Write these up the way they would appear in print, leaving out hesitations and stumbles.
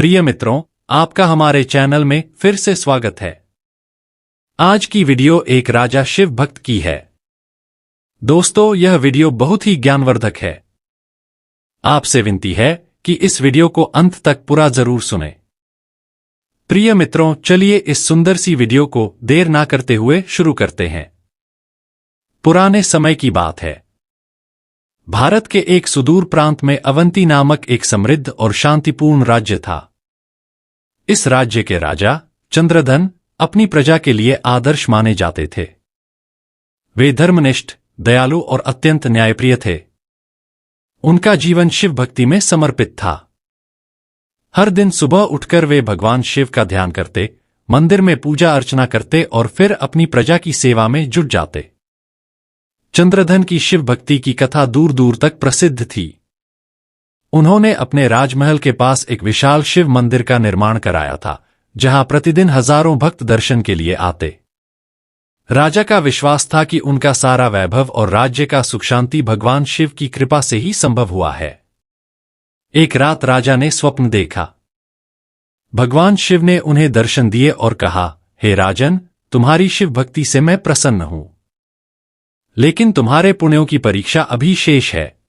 प्रिय मित्रों, आपका हमारे चैनल में फिर से स्वागत है। आज की वीडियो एक राजा शिव भक्त की है। दोस्तों, यह वीडियो बहुत ही ज्ञानवर्धक है। आपसे विनती है कि इस वीडियो को अंत तक पूरा जरूर सुनें। प्रिय मित्रों, चलिए इस सुंदर सी वीडियो को देर ना करते हुए शुरू करते हैं। पुराने समय की बात है। भारत के एक सुदूर प्रांत में अवंती नामक एक समृद्ध और शांतिपूर्ण राज्य था। इस राज्य के राजा चंद्रधन अपनी प्रजा के लिए आदर्श माने जाते थे। वे धर्मनिष्ठ, दयालु और अत्यंत न्यायप्रिय थे। उनका जीवन शिव भक्ति में समर्पित था। हर दिन सुबह उठकर वे भगवान शिव का ध्यान करते, मंदिर में पूजा अर्चना करते और फिर अपनी प्रजा की सेवा में जुट जाते। चंद्रधन की शिव भक्ति की कथा दूर दूर तक प्रसिद्ध थी। उन्होंने अपने राजमहल के पास एक विशाल शिव मंदिर का निर्माण कराया था, जहां प्रतिदिन हजारों भक्त दर्शन के लिए आते। राजा का विश्वास था कि उनका सारा वैभव और राज्य का सुख शांति भगवान शिव की कृपा से ही संभव हुआ है। एक रात राजा ने स्वप्न देखा। भगवान शिव ने उन्हें दर्शन दिए और कहा, हे राजन, तुम्हारी शिव भक्ति से मैं प्रसन्न हूं, लेकिन तुम्हारे पुण्यों की परीक्षा अभी शेष है।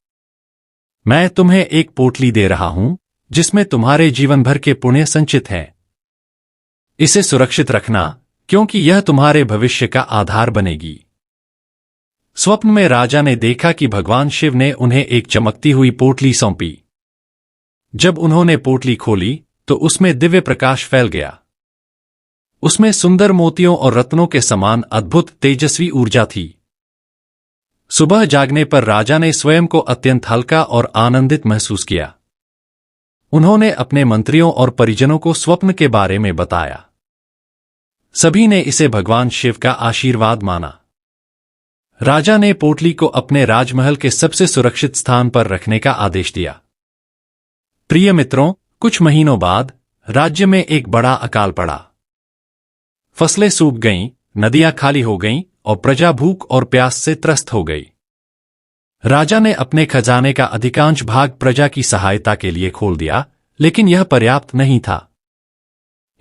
मैं तुम्हें एक पोटली दे रहा हूं, जिसमें तुम्हारे जीवन भर के पुण्य संचित हैं। इसे सुरक्षित रखना, क्योंकि यह तुम्हारे भविष्य का आधार बनेगी। स्वप्न में राजा ने देखा कि भगवान शिव ने उन्हें एक चमकती हुई पोटली सौंपी। जब उन्होंने पोटली खोली तो उसमें दिव्य प्रकाश फैल गया। उसमें सुंदर मोतियों और रत्नों के समान अद्भुत तेजस्वी ऊर्जा थी। सुबह जागने पर राजा ने स्वयं को अत्यंत हल्का और आनंदित महसूस किया। उन्होंने अपने मंत्रियों और परिजनों को स्वप्न के बारे में बताया। सभी ने इसे भगवान शिव का आशीर्वाद माना। राजा ने पोटली को अपने राजमहल के सबसे सुरक्षित स्थान पर रखने का आदेश दिया। प्रिय मित्रों, कुछ महीनों बाद राज्य में एक बड़ा अकाल पड़ा। फसलें सूख गईं, नदियां खाली हो गईं और प्रजा भूख और प्यास से त्रस्त हो गई। राजा ने अपने खजाने का अधिकांश भाग प्रजा की सहायता के लिए खोल दिया, लेकिन यह पर्याप्त नहीं था।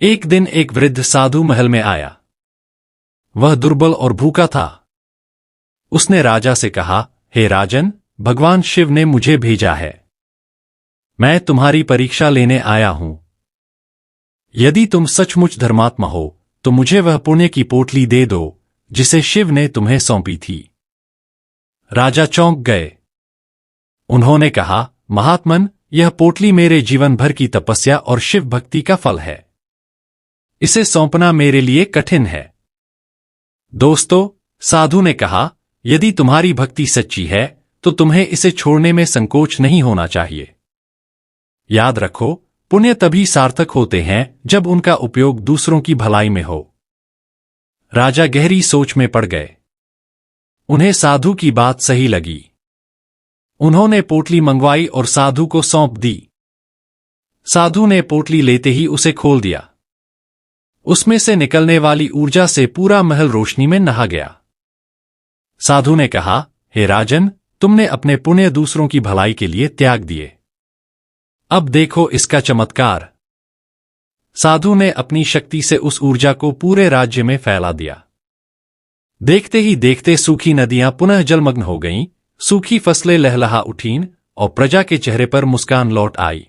एक दिन एक वृद्ध साधु महल में आया। वह दुर्बल और भूखा था। उसने राजा से कहा, हे राजन, भगवान शिव ने मुझे भेजा है। मैं तुम्हारी परीक्षा लेने आया हूं। यदि तुम सचमुच धर्मात्मा हो तो मुझे वह पुण्य की पोटली दे दो जिसे शिव ने तुम्हें सौंपी थी। राजा चौंक गए। उन्होंने कहा, महात्मन, यह पोटली मेरे जीवन भर की तपस्या और शिव भक्ति का फल है। इसे सौंपना मेरे लिए कठिन है। दोस्तों, साधु ने कहा, यदि तुम्हारी भक्ति सच्ची है तो तुम्हें इसे छोड़ने में संकोच नहीं होना चाहिए। याद रखो, पुण्य तभी सार्थक होते हैं जब उनका उपयोग दूसरों की भलाई में हो। राजा गहरी सोच में पड़ गए। उन्हें साधु की बात सही लगी। उन्होंने पोटली मंगवाई और साधु को सौंप दी। साधु ने पोटली लेते ही उसे खोल दिया। उसमें से निकलने वाली ऊर्जा से पूरा महल रोशनी में नहा गया। साधु ने कहा, हे राजन, तुमने अपने पुण्य दूसरों की भलाई के लिए त्याग दिए। अब देखो इसका चमत्कार। साधु ने अपनी शक्ति से उस ऊर्जा को पूरे राज्य में फैला दिया। देखते ही देखते सूखी नदियां पुनः जलमग्न हो गईं, सूखी फसलें लहलहा उठीं और प्रजा के चेहरे पर मुस्कान लौट आई।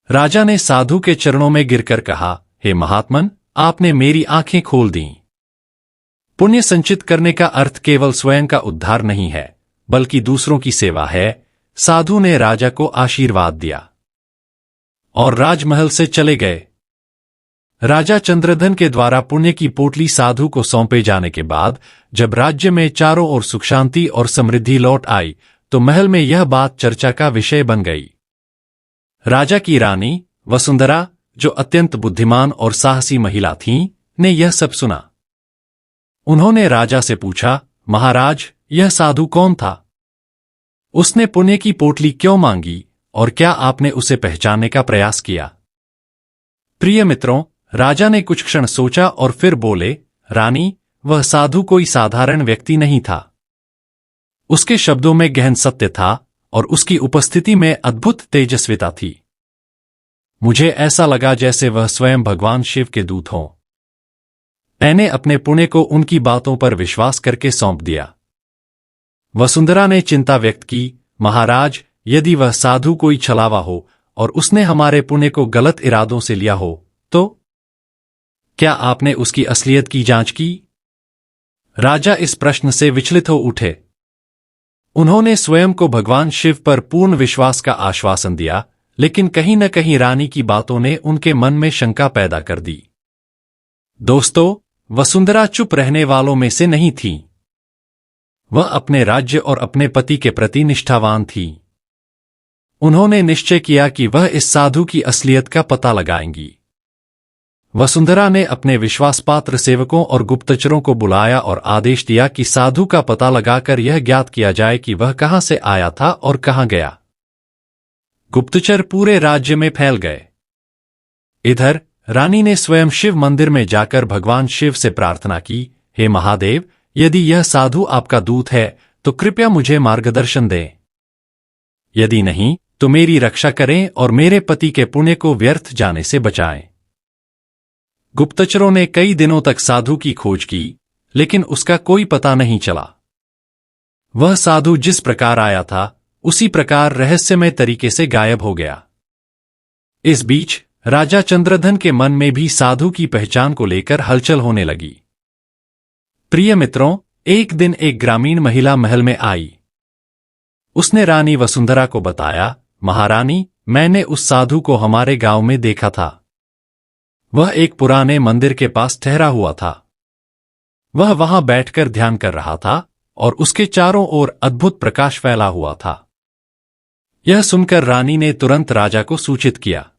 राजा ने साधु के चरणों में गिरकर कहा, हे महात्मन, आपने मेरी आंखें खोल दीं। पुण्य संचित करने का अर्थ केवल स्वयं का उद्धार नहीं है, बल्कि दूसरों की सेवा है। साधु ने राजा को आशीर्वाद दिया और राजमहल से चले गए। राजा चंद्रधन के द्वारा पुण्य की पोटली साधु को सौंपे जाने के बाद जब राज्य में चारों ओर सुख शांति और समृद्धि लौट आई तो महल में यह बात चर्चा का विषय बन गई। राजा की रानी वसुंधरा, जो अत्यंत बुद्धिमान और साहसी महिला थीं, ने यह सब सुना। उन्होंने राजा से पूछा, महाराज, यह साधु कौन था? उसने पुण्य की पोटली क्यों मांगी और क्या आपने उसे पहचानने का प्रयास किया? प्रिय मित्रों, राजा ने कुछ क्षण सोचा और फिर बोले, रानी, वह साधु कोई साधारण व्यक्ति नहीं था। उसके शब्दों में गहन सत्य था और उसकी उपस्थिति में अद्भुत तेजस्विता थी। मुझे ऐसा लगा जैसे वह स्वयं भगवान शिव के दूत हों। मैंने अपने पुण्य को उनकी बातों पर विश्वास करके सौंप दिया। वसुंधरा ने चिंता व्यक्त की, महाराज, यदि वह साधु कोई छलावा हो और उसने हमारे पुण्य को गलत इरादों से लिया हो तो क्या आपने उसकी असलियत की जांच की? राजा इस प्रश्न से विचलित हो उठे। उन्होंने स्वयं को भगवान शिव पर पूर्ण विश्वास का आश्वासन दिया, लेकिन कहीं न कहीं रानी की बातों ने उनके मन में शंका पैदा कर दी। दोस्तों, वसुंधरा चुप रहने वालों में से नहीं थी। वह अपने राज्य और अपने पति के प्रति निष्ठावान थी। उन्होंने निश्चय किया कि वह इस साधु की असलियत का पता लगाएंगी। वसुंधरा ने अपने विश्वासपात्र सेवकों और गुप्तचरों को बुलाया और आदेश दिया कि साधु का पता लगाकर यह ज्ञात किया जाए कि वह कहां से आया था और कहां गया। गुप्तचर पूरे राज्य में फैल गए। इधर रानी ने स्वयं शिव मंदिर में जाकर भगवान शिव से प्रार्थना की, हे महादेव, यदि यह साधु आपका दूत है तो कृपया मुझे मार्गदर्शन दें। यदि नहीं तो मेरी रक्षा करें और मेरे पति के पुण्य को व्यर्थ जाने से बचाएं। गुप्तचरों ने कई दिनों तक साधु की खोज की, लेकिन उसका कोई पता नहीं चला। वह साधु जिस प्रकार आया था उसी प्रकार रहस्यमय तरीके से गायब हो गया। इस बीच राजा चंद्रधन के मन में भी साधु की पहचान को लेकर हलचल होने लगी। प्रिय मित्रों, एक दिन एक ग्रामीण महिला महल में आई। उसने रानी वसुंधरा को बताया, महारानी, मैंने उस साधु को हमारे गांव में देखा था। वह एक पुराने मंदिर के पास ठहरा हुआ था। वह वहां बैठकर ध्यान कर रहा था और उसके चारों ओर अद्भुत प्रकाश फैला हुआ था। यह सुनकर रानी ने तुरंत राजा को सूचित किया।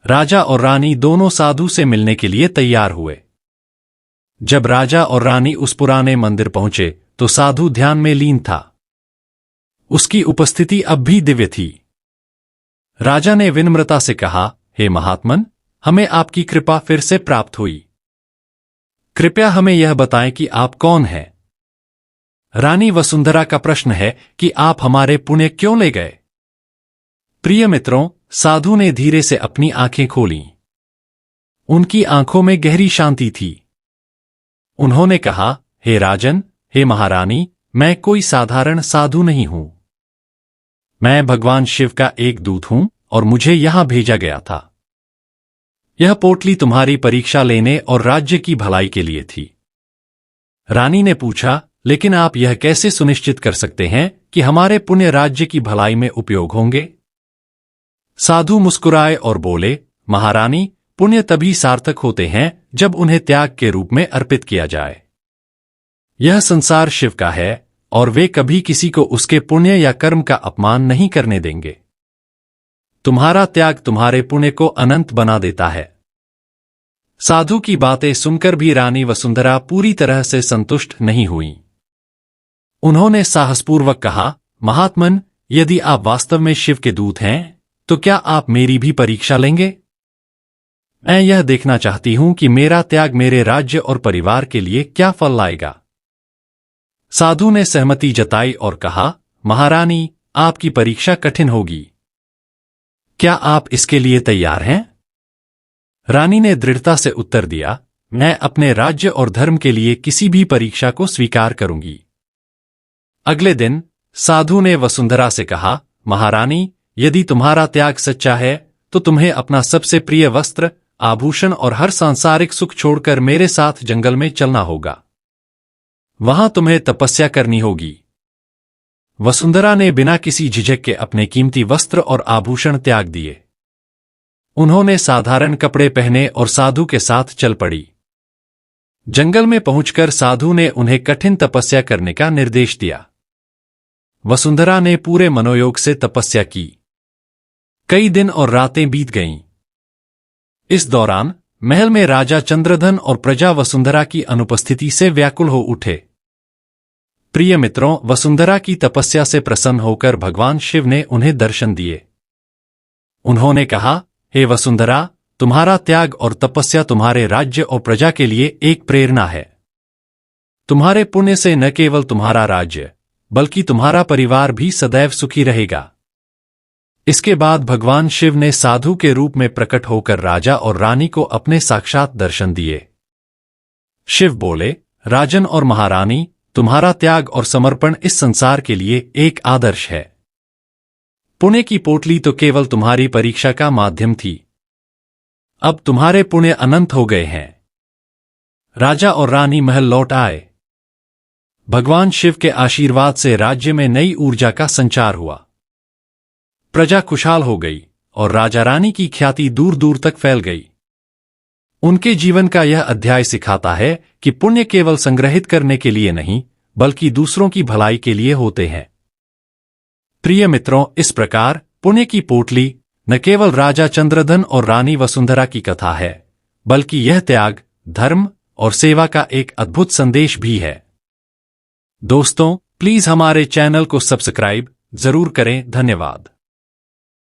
राजा और रानी दोनों साधु से मिलने के लिए तैयार हुए। जब राजा और रानी उस पुराने मंदिर पहुंचे तो साधु ध्यान में लीन था। उसकी उपस्थिति अब भी दिव्य थी। राजा ने विनम्रता से कहा, हे महात्मन, हमें आपकी कृपा फिर से प्राप्त हुई। कृपया हमें यह बताएं कि आप कौन हैं। रानी वसुंधरा का प्रश्न है कि आप हमारे पुण्य क्यों ले गए। प्रिय मित्रों, साधु ने धीरे से अपनी आंखें खोलीं। उनकी आंखों में गहरी शांति थी। उन्होंने कहा, हे राजन, हे महारानी, मैं कोई साधारण साधु नहीं हूं। मैं भगवान शिव का एक दूत हूं और मुझे यहां भेजा गया था। यह पोटली तुम्हारी परीक्षा लेने और राज्य की भलाई के लिए थी। रानी ने पूछा, लेकिन आप यह कैसे सुनिश्चित कर सकते हैं कि हमारे पुण्य राज्य की भलाई में उपयोग होंगे। साधु मुस्कुराए और बोले, महारानी, पुण्य तभी सार्थक होते हैं जब उन्हें त्याग के रूप में अर्पित किया जाए। यह संसार शिव का है और वे कभी किसी को उसके पुण्य या कर्म का अपमान नहीं करने देंगे। तुम्हारा त्याग तुम्हारे पुण्य को अनंत बना देता है। साधु की बातें सुनकर भी रानी वसुंधरा पूरी तरह से संतुष्ट नहीं हुई। उन्होंने साहसपूर्वक कहा, महात्मन, यदि आप वास्तव में शिव के दूत हैं तो क्या आप मेरी भी परीक्षा लेंगे। मैं यह देखना चाहती हूं कि मेरा त्याग मेरे राज्य और परिवार के लिए क्या फल लाएगा। साधु ने सहमति जताई और कहा, महारानी, आपकी परीक्षा कठिन होगी। क्या आप इसके लिए तैयार हैं। रानी ने दृढ़ता से उत्तर दिया, मैं अपने राज्य और धर्म के लिए किसी भी परीक्षा को स्वीकार करूंगी। अगले दिन साधु ने वसुंधरा से कहा, महारानी, यदि तुम्हारा त्याग सच्चा है तो तुम्हें अपना सबसे प्रिय वस्त्र, आभूषण और हर सांसारिक सुख छोड़कर मेरे साथ जंगल में चलना होगा। वहां तुम्हें तपस्या करनी होगी। वसुंधरा ने बिना किसी झिझक के अपने कीमती वस्त्र और आभूषण त्याग दिए। उन्होंने साधारण कपड़े पहने और साधु के साथ चल पड़ी। जंगल में पहुंचकर साधु ने उन्हें कठिन तपस्या करने का निर्देश दिया। वसुंधरा ने पूरे मनोयोग से तपस्या की। कई दिन और रातें बीत गईं। इस दौरान महल में राजा चंद्रधन और प्रजा वसुंधरा की अनुपस्थिति से व्याकुल हो उठे। प्रिय मित्रों, वसुंधरा की तपस्या से प्रसन्न होकर भगवान शिव ने उन्हें दर्शन दिए। उन्होंने कहा, हे वसुंधरा, तुम्हारा त्याग और तपस्या तुम्हारे राज्य और प्रजा के लिए एक प्रेरणा है। तुम्हारे पुण्य से न केवल तुम्हारा राज्य बल्कि तुम्हारा परिवार भी सदैव सुखी रहेगा। इसके बाद भगवान शिव ने साधु के रूप में प्रकट होकर राजा और रानी को अपने साक्षात दर्शन दिए। शिव बोले, राजन और महारानी, तुम्हारा त्याग और समर्पण इस संसार के लिए एक आदर्श है। पुण्य की पोटली तो केवल तुम्हारी परीक्षा का माध्यम थी। अब तुम्हारे पुण्य अनंत हो गए हैं। राजा और रानी महल लौट आए। भगवान शिव के आशीर्वाद से राज्य में नई ऊर्जा का संचार हुआ। प्रजा खुशहाल हो गई और राजा रानी की ख्याति दूर दूर तक फैल गई। उनके जीवन का यह अध्याय सिखाता है कि पुण्य केवल संग्रहित करने के लिए नहीं, बल्कि दूसरों की भलाई के लिए होते हैं। प्रिय मित्रों, इस प्रकार पुण्य की पोटली न केवल राजा चंद्रधन और रानी वसुंधरा की कथा है, बल्कि यह त्याग, धर्म और सेवा का एक अद्भुत संदेश भी है। दोस्तों, प्लीज हमारे चैनल को सब्सक्राइब जरूर करें। धन्यवाद।